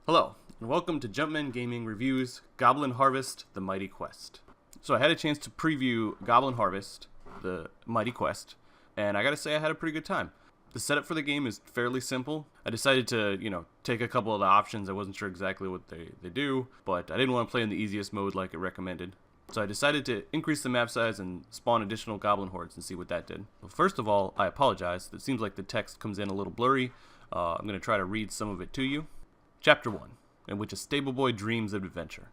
Hello, and welcome to Jumpman Gaming Reviews Goblin Harvest, The Mighty Quest. So I had a chance to preview Goblin Harvest, The Mighty Quest, and I gotta say I had a pretty good time. The setup for the game is fairly simple. I decided to, take a couple of the options. I wasn't sure exactly what they do, but I didn't want to play in the easiest mode like it recommended. So I decided to increase the map size and spawn additional goblin hordes and see what that did. Well, first of all, I apologize. It seems like the text comes in a little blurry. I'm going to try to read some of it to you. Chapter 1, in which a stable boy dreams of adventure.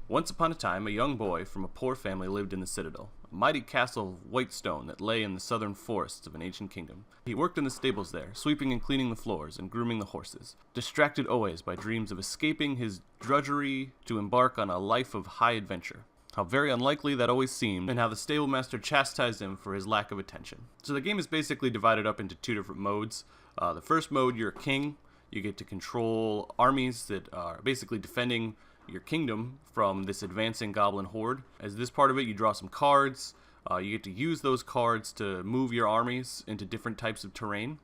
Once upon a time, a young boy from a poor family lived in the citadel, a mighty castle of white stone that lay in the southern forests of an ancient kingdom. He worked in the stables there, sweeping and cleaning the floors and grooming the horses, distracted always by dreams of escaping his drudgery to embark on a life of high adventure. How very unlikely that always seemed, and how the stable master chastised him for his lack of attention. So the game is basically divided up into two different modes. The first mode, you're a king. You get to control armies that are basically defending your kingdom from this advancing goblin horde. As this part of it, you draw some cards. You get to use those cards to move your armies into different types of terrain.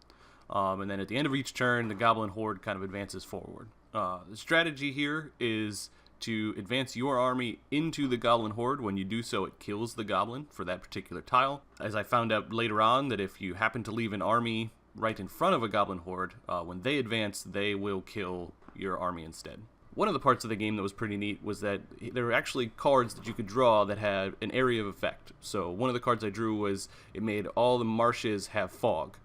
And then at the end of each turn, the goblin horde kind of advances forward. The strategy here is to advance your army into the goblin horde. When you do so, it kills the goblin for that particular tile. As I found out later on, that if you happen to leave an army right in front of a goblin horde, when they advance, they will kill your army instead. One of the parts of the game that was pretty neat was that there were actually cards that you could draw that had an area of effect. So one of the cards I drew was, it made all the marshes have fog,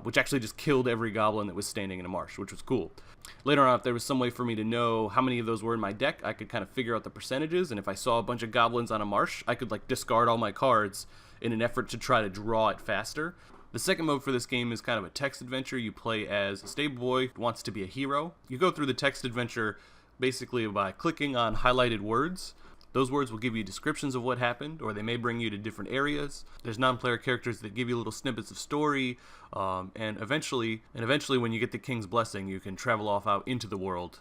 which actually just killed every goblin that was standing in a marsh, which was cool. Later on, if there was some way for me to know how many of those were in my deck, I could kind of figure out the percentages, and if I saw a bunch of goblins on a marsh, I could discard all my cards in an effort to try to draw it faster. The second mode for this game is kind of a text adventure. You play as a stable boy who wants to be a hero. You go through the text adventure basically by clicking on highlighted words. Those words will give you descriptions of what happened, or they may bring you to different areas. There's non-player characters that give you little snippets of story, and eventually when you get the king's blessing, you can travel off out into the world,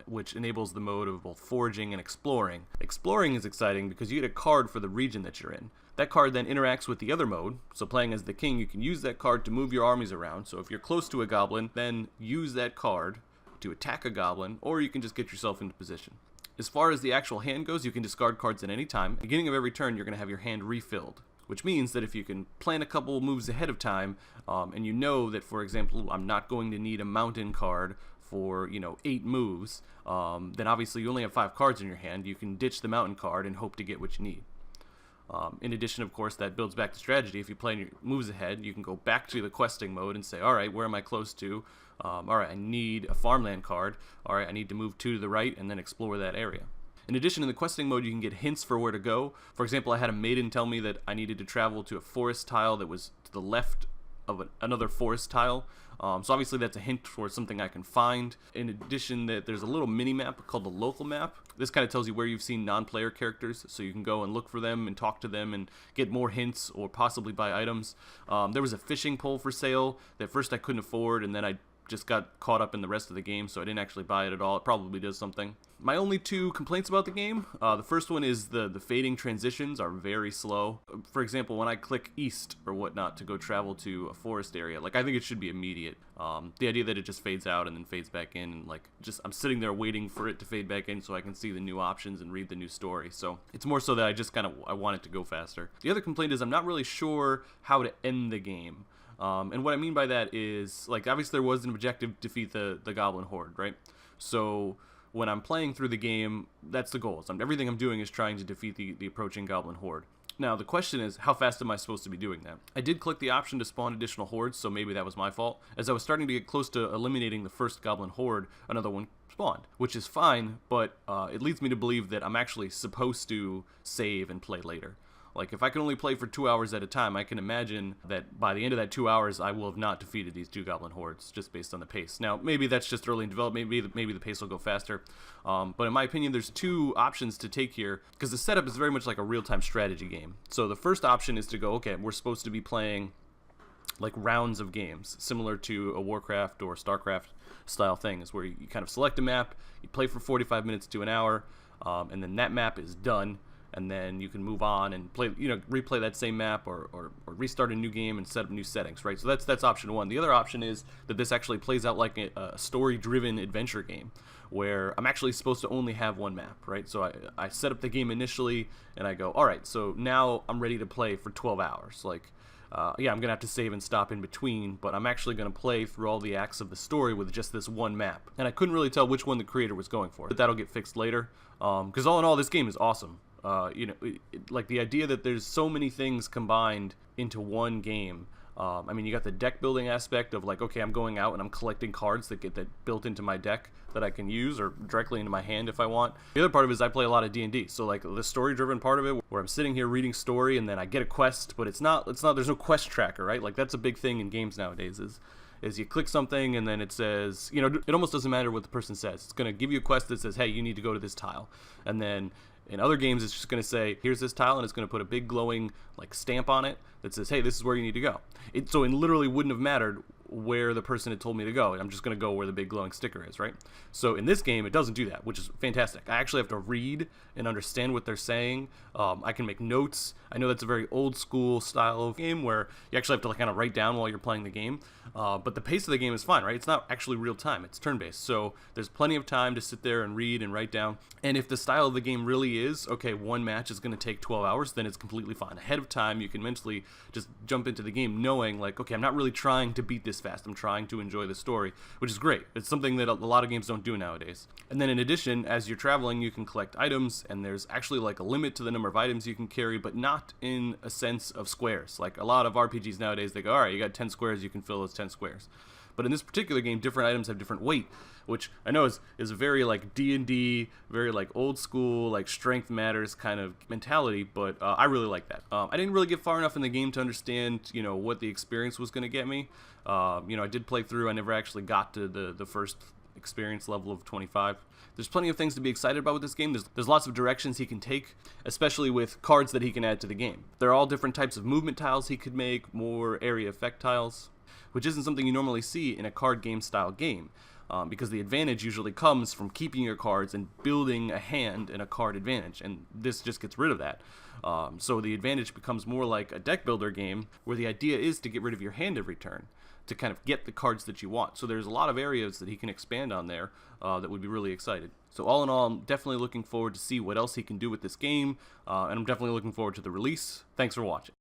which enables the mode of both foraging and exploring. Exploring is exciting because you get a card for the region that you're in. That card then interacts with the other mode, so playing as the king, you can use that card to move your armies around. So if you're close to a goblin, then use that card to attack a goblin, or you can just get yourself into position. As far as the actual hand goes, you can discard cards at any time. At the beginning of every turn, you're going to have your hand refilled, which means that if you can plan a couple moves ahead of time, and you know that, for example, I'm not going to need a mountain card for 8 moves, then obviously you only have 5 cards in your hand. You can ditch the mountain card and hope to get what you need. In addition, of course, that builds back to strategy. If you plan your moves ahead, you can go back to the questing mode and say, alright, where am I close to? Alright, I need a farmland card. Alright, I need to move 2 to the right and then explore that area. In addition, in the questing mode, you can get hints for where to go. For example, I had a maiden tell me that I needed to travel to a forest tile that was to the left of another forest tile. So obviously that's a hint for something I can find. In addition, there's a little mini map called the local map. This kind of tells you where you've seen non-player characters, so you can go and look for them and talk to them and get more hints or possibly buy items. There was a fishing pole for sale that first I couldn't afford, and then I just got caught up in the rest of the game, so I didn't actually buy it at all. It probably does something. My only 2 complaints about the game, the first one is the fading transitions are very slow. For example, when I click east or whatnot to go travel to a forest area, I think it should be immediate. The idea that it just fades out and then fades back in, and I'm sitting there waiting for it to fade back in so I can see the new options and read the new story. So it's more so that I want it to go faster. The other complaint is I'm not really sure how to end the game. And what I mean by that is, obviously there was an objective to defeat the goblin horde, right? So when I'm playing through the game, that's the goal. Everything I'm doing is trying to defeat the approaching goblin horde. Now, the question is, how fast am I supposed to be doing that? I did click the option to spawn additional hordes, so maybe that was my fault. As I was starting to get close to eliminating the first goblin horde, another one spawned, which is fine, but it leads me to believe that I'm actually supposed to save and play later. If I can only play for 2 hours at a time, I can imagine that by the end of that 2 hours, I will have not defeated these 2 goblin hordes, just based on the pace. Now, maybe that's just early in development, maybe the pace will go faster, but in my opinion, there's 2 options to take here, because the setup is very much like a real-time strategy game. So the first option is to go, okay, we're supposed to be playing rounds of games, similar to a Warcraft or Starcraft style things, where you kind of select a map, you play for 45 minutes to an hour, and then that map is done. and then you can move on and play, replay that same map or restart a new game and set up new settings, right? So that's option one. The other option is that this actually plays out like a story-driven adventure game, where I'm actually supposed to only have one map, right? So I set up the game initially, and I go, all right, so now I'm ready to play for 12 hours. Like, yeah, I'm going to have to save and stop in between, but I'm actually going to play through all the acts of the story with just this one map. And I couldn't really tell which one the creator was going for, but that'll get fixed later. Because all in all, this game is awesome. Like the idea that there's so many things combined into one game. I mean, you got the deck building aspect of like, okay, I'm going out and I'm collecting cards that get built into my deck that I can use, or directly into my hand if I want. The other part of it is I play a lot of D&D, so like the story-driven part of it, where I'm sitting here reading story and then I get a quest, but it's not. There's no quest tracker, right? Like that's a big thing in games nowadays. Is you click something and then it says, it almost doesn't matter what the person says. It's going to give you a quest that says, hey, you need to go to this tile, and then in other games, it's just going to say, here's this tile, and it's going to put a big glowing like stamp on it that says, hey, this is where you need to go. So it literally wouldn't have mattered where the person had told me to go. I'm just going to go where the big glowing sticker is, right? So in this game, it doesn't do that, which is fantastic. I actually have to read and understand what they're saying. I can make notes. I know that's a very old school style of game where you actually have to like kind of write down while you're playing the game. But the pace of the game is fine, right? It's not actually real time. It's turn-based. So there's plenty of time to sit there and read and write down. And if the style of the game really is, okay, one match is going to take 12 hours, then it's completely fine. Ahead of time, you can mentally just jump into the game knowing like, okay, I'm not really trying to beat this fast. I'm trying to enjoy the story, which is great. It's something that a lot of games don't do nowadays. And then in addition, as you're traveling, you can collect items, and there's actually like a limit to the number of items you can carry, but not in a sense of squares. Like a lot of RPGs nowadays, they go, all right, you got 10 squares, you can fill those 10 squares. But in this particular game, different items have different weight, which I know is very like D&D, very like old school, like strength matters kind of mentality, but I really like that. I didn't really get far enough in the game to understand, what the experience was going to get me. I did play through. I never actually got to the first experience level of 25. There's plenty of things to be excited about with this game. There's lots of directions he can take, especially with cards that he can add to the game. There are all different types of movement tiles he could make, more area effect tiles, which isn't something you normally see in a card game style game, because the advantage usually comes from keeping your cards and building a hand in a card advantage, and this just gets rid of that. So the advantage becomes more like a deck builder game, where the idea is to get rid of your hand every turn, to kind of get the cards that you want. So there's a lot of areas that he can expand on there that would be really excited. So all in all, I'm definitely looking forward to see what else he can do with this game, and I'm definitely looking forward to the release. Thanks for watching.